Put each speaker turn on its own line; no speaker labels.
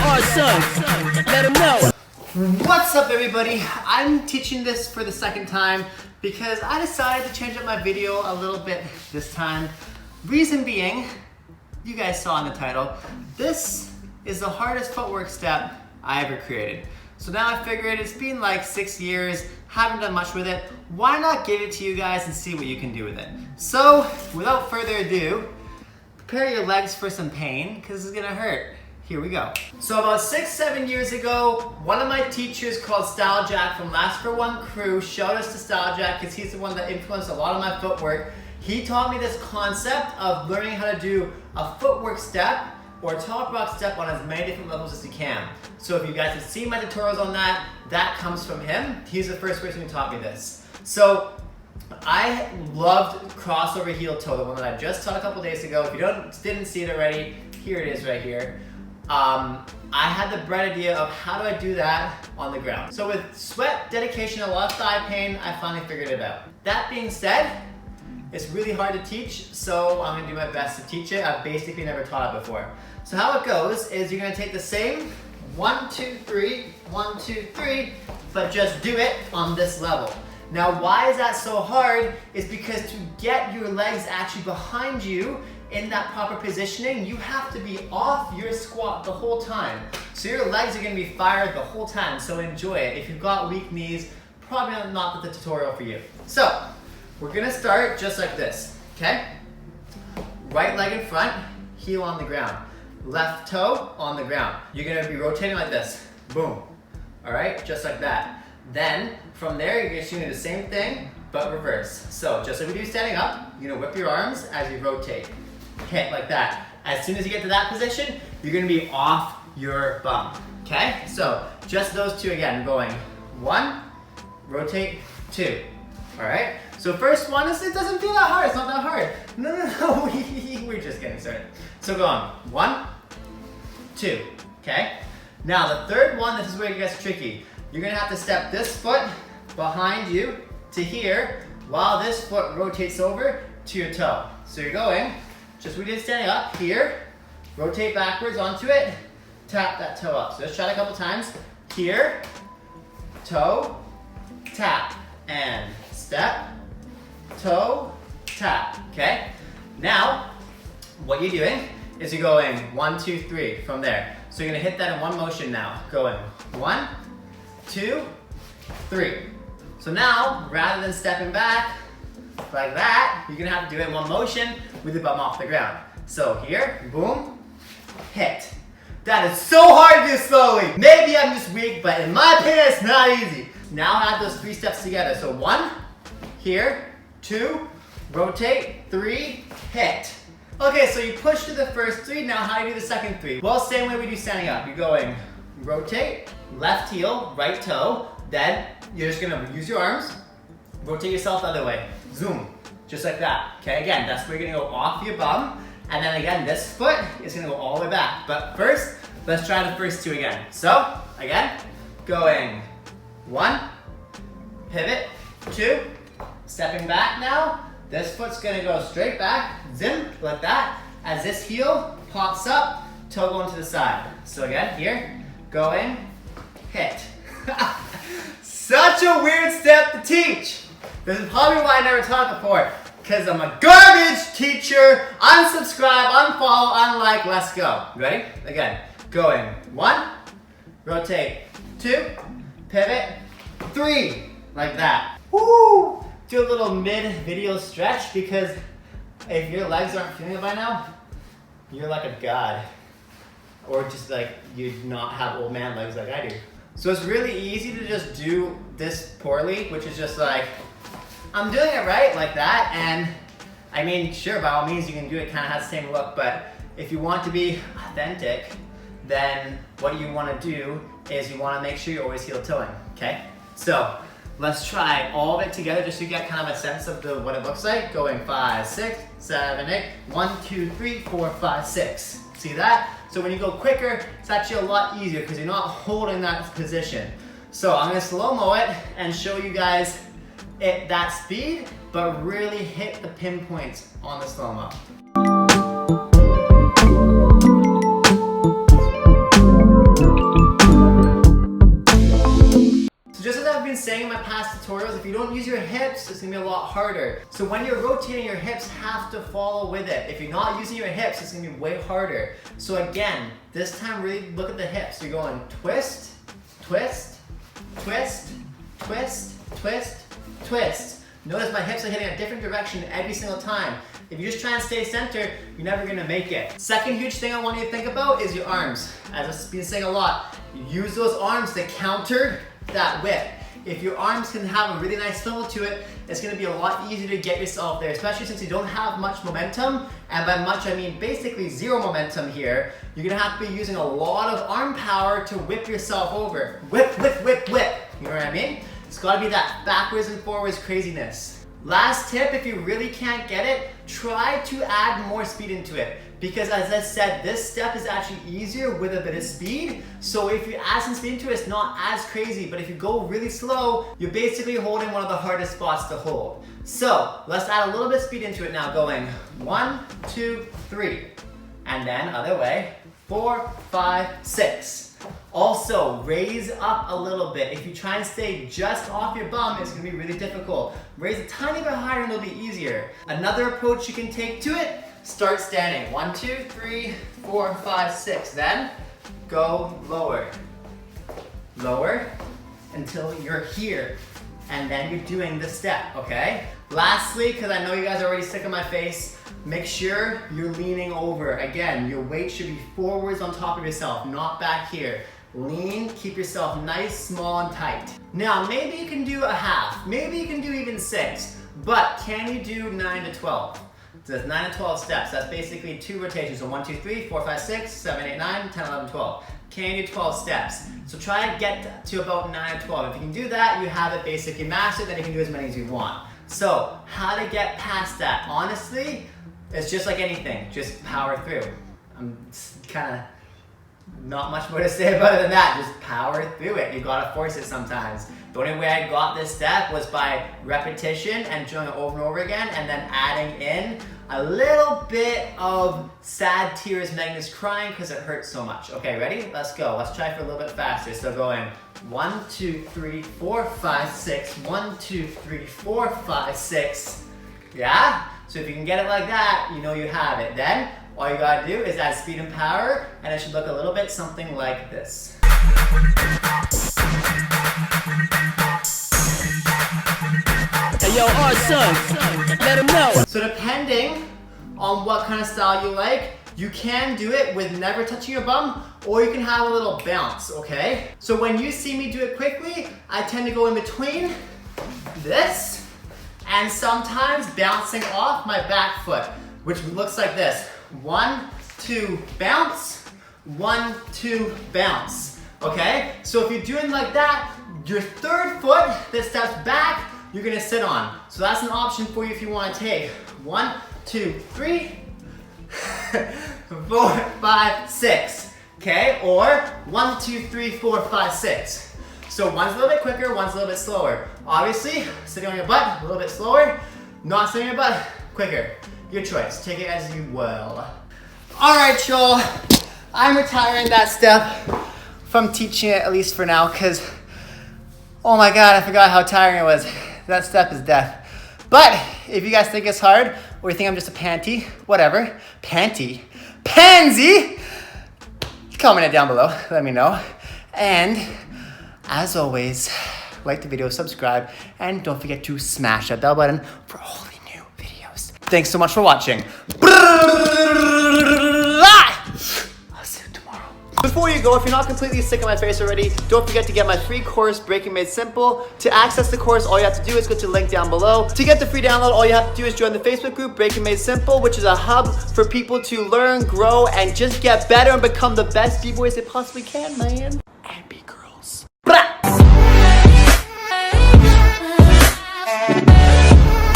our son. Let him know.
What's up, everybody? I'm teaching this for the second time because I decided to change up my video a little bit this time. Reason being, you guys saw in the title, this is the hardest footwork step I ever created. So now I figured it's been like 6 years, haven't done much with it. Why not give it to you guys and see what you can do with it? So without further ado, prepare your legs for some pain because it's gonna hurt. Here we go. So about 6-7 years ago, one of my teachers called Style Jack from Last for One crew, showed us to Style Jack because he's the one that influenced a lot of my footwork. He taught me this concept of learning how to do a footwork step or a top rock step on as many different levels as you can. So if you guys have seen my tutorials on that, that comes from him. He's the first person who taught me this. So I loved crossover heel toe, the one that I just taught a couple days ago. If you didn't see it already, here it is right here. I had the bright idea of how do I do that on the ground. So with sweat, dedication, and a lot of thigh pain, I finally figured it out. That being said, it's really hard to teach, so I'm gonna do my best to teach it. I've basically never taught it before. So how it goes is you're gonna take the same 1, 2, 3, 1, 2, 3, but just do it on this level. Now, why is that so hard? Is because to get your legs actually behind you in that proper positioning, you have to be off your squat the whole time. So your legs are gonna be fired the whole time, so enjoy it. If you've got weak knees, probably not the tutorial for you. So, we're gonna start just like this, okay? Right leg in front, heel on the ground. Left toe on the ground. You're gonna be rotating like this, boom. All right, just like that. Then, from there, you're gonna do the same thing, but reverse. So, just like we do standing up, you're gonna whip your arms as you rotate. Hit like that. As soon as you get to that position, you're gonna be off your bum, okay? So, just those two again, going 1, rotate, 2, all right? So first one, it doesn't feel that hard, it's not that hard. No, we're just getting started. So go on, 1, 2, okay? Now the third one, this is where it gets tricky. You're gonna have to step this foot behind you to here, while this foot rotates over to your toe. So you're going, just we did standing up, here, rotate backwards onto it, tap that toe up. So let's try it a couple times. Here, toe, tap, and step, toe, tap, okay? Now, what you're doing is you're going 1, 2, 3 from there. So you're gonna hit that in one motion now. Going 1, 2, 3. So now, rather than stepping back like that, you're gonna have to do it in one motion with your bum off the ground. So here, boom, hit. That is so hard to do slowly. Maybe I'm just weak, but in my opinion, it's not easy. Now add those 3 steps together. So 1, here, 2, rotate, 3, hit. Okay, so you push to the first 3, now how do you do the second 3? Well, same way we do standing up. You're going rotate, left heel, right toe, then you're just gonna use your arms, rotate yourself the other way, zoom, just like that. Okay, again, that's where you're gonna go off your bum, and then again, this foot is gonna go all the way back. But first, let's try the first 2 again. So, again, going 1, pivot, 2, stepping back now, this foot's gonna go straight back, zim, like that. As this heel pops up, toe going to the side. So again, here, going, hit. Such a weird step to teach. This is probably why I never taught before, because I'm a garbage teacher. Unsubscribe, unfollow, unlike, let's go. Ready? Again, going 1, rotate, 2, pivot, 3, like that. Woo! Do a little mid-video stretch because if your legs aren't feeling it by now, you're like a god. Or just like you not have old man legs like I do. So it's really easy to just do this poorly, which is just like, I'm doing it right like that, and I mean, sure, by all means you can do it, kind of has the same look, but if you want to be authentic, then what you want to do is you want to make sure you're always heel toeing, okay? So let's try all of it together just so you get kind of a sense of what it looks like. Going 5, 6, 7, 8, 1, 2, 3, 4, 5, 6. See that? So when you go quicker, it's actually a lot easier because you're not holding that position. So I'm gonna slow-mo it and show you guys at that speed, but really hit the pinpoints on the slow-mo. my past tutorials, if you don't use your hips, it's gonna be a lot harder. So when you're rotating, your hips have to follow with it. If you're not using your hips, it's gonna be way harder. So again, this time really look at the hips. You're going twist, twist, twist, twist, twist, twist. Notice my hips are hitting a different direction every single time. If you just try and stay centered, you're never gonna make it. Second huge thing I want you to think about is your arms. As I've been saying a lot, use those arms to counter that whip. If your arms can have a really nice swivel to it, it's gonna be a lot easier to get yourself there, especially since you don't have much momentum. And by much, I mean basically zero momentum here. You're gonna have to be using a lot of arm power to whip yourself over. Whip, whip, whip, whip. You know what I mean? It's gotta be that backwards and forwards craziness. Last tip, if you really can't get it, try to add more speed into it. Because as I said, this step is actually easier with a bit of speed. So if you add some speed into it, it's not as crazy. But if you go really slow, you're basically holding one of the hardest spots to hold. So let's add a little bit of speed into it now, going 1, 2, 3. And then other way, 4, 5, 6. Also, raise up a little bit. If you try and stay just off your bum, it's gonna be really difficult. Raise a tiny bit higher and it'll be easier. Another approach you can take to it, start standing. 1, 2, 3, 4, 5, 6. Then go lower. Lower until you're here. And then you're doing the step, okay? Lastly, because I know you guys are already sick of my face, make sure you're leaning over. Again, your weight should be forwards on top of yourself, not back here. Lean, keep yourself nice, small, and tight. Now, maybe you can do a half. Maybe you can do even 6, but can you do 9 to 12? So that's 9 to 12 steps. That's basically 2 rotations. So 1, 2, 3, 4, 5, 6, 7, 8, 9, 10, 11, 12. Can you do 12 steps? So try and get to about 9 to 12. If you can do that, you have it basically mastered, then you can do as many as you want. So, how to get past that? Honestly, it's just like anything, just power through. I'm kind of not much more to say about it than that, just power through it. You gotta force it sometimes. The only way I got this step was by repetition and doing it over and over again, and then adding in a little bit of sad tears, Magnus crying because it hurts so much. Okay, ready? Let's go. Let's try for a little bit faster. So going 1, 2, 3, 4, 5, 6. 1, 2, 3, 4, 5, 6. Yeah? So if you can get it like that, you know you have it. Then all you gotta do is add speed and power, and it should look a little bit something like this.
Hey yo, our son, let him know.
So depending on what kind of style you like, you can do it with never touching your bum, or you can have a little bounce, okay? So when you see me do it quickly, I tend to go in between this and sometimes bouncing off my back foot, which looks like this. 1, 2, bounce, 1, 2, bounce, okay? So if you're doing like that, your third foot that steps back, you're gonna sit on. So that's an option for you if you wanna take 1, 2, 3, 4, 5, 6, okay? Or 1, 2, 3, 4, 5, 6. So one's a little bit quicker, one's a little bit slower. Obviously, sitting on your butt, a little bit slower. Not sitting on your butt, quicker. Your choice, take it as you will. All right, y'all. I'm retiring that step from teaching it, at least for now, because, oh my God, I forgot how tiring it was. That step is death. But if you guys think it's hard, or you think I'm just a panty, whatever, pansy, comment it down below, let me know. And as always, like the video, subscribe, and don't forget to smash that bell button for all the new videos. Thanks so much for watching. I'll see you tomorrow. Before you go, if you're not completely sick of my face already, don't forget to get my free course, Breaking Made Simple. To access the course, all you have to do is go to the link down below. To get the free download, all you have to do is join the Facebook group, Breaking Made Simple, which is a hub for people to learn, grow, and just get better and become the best B-boys they possibly can, man.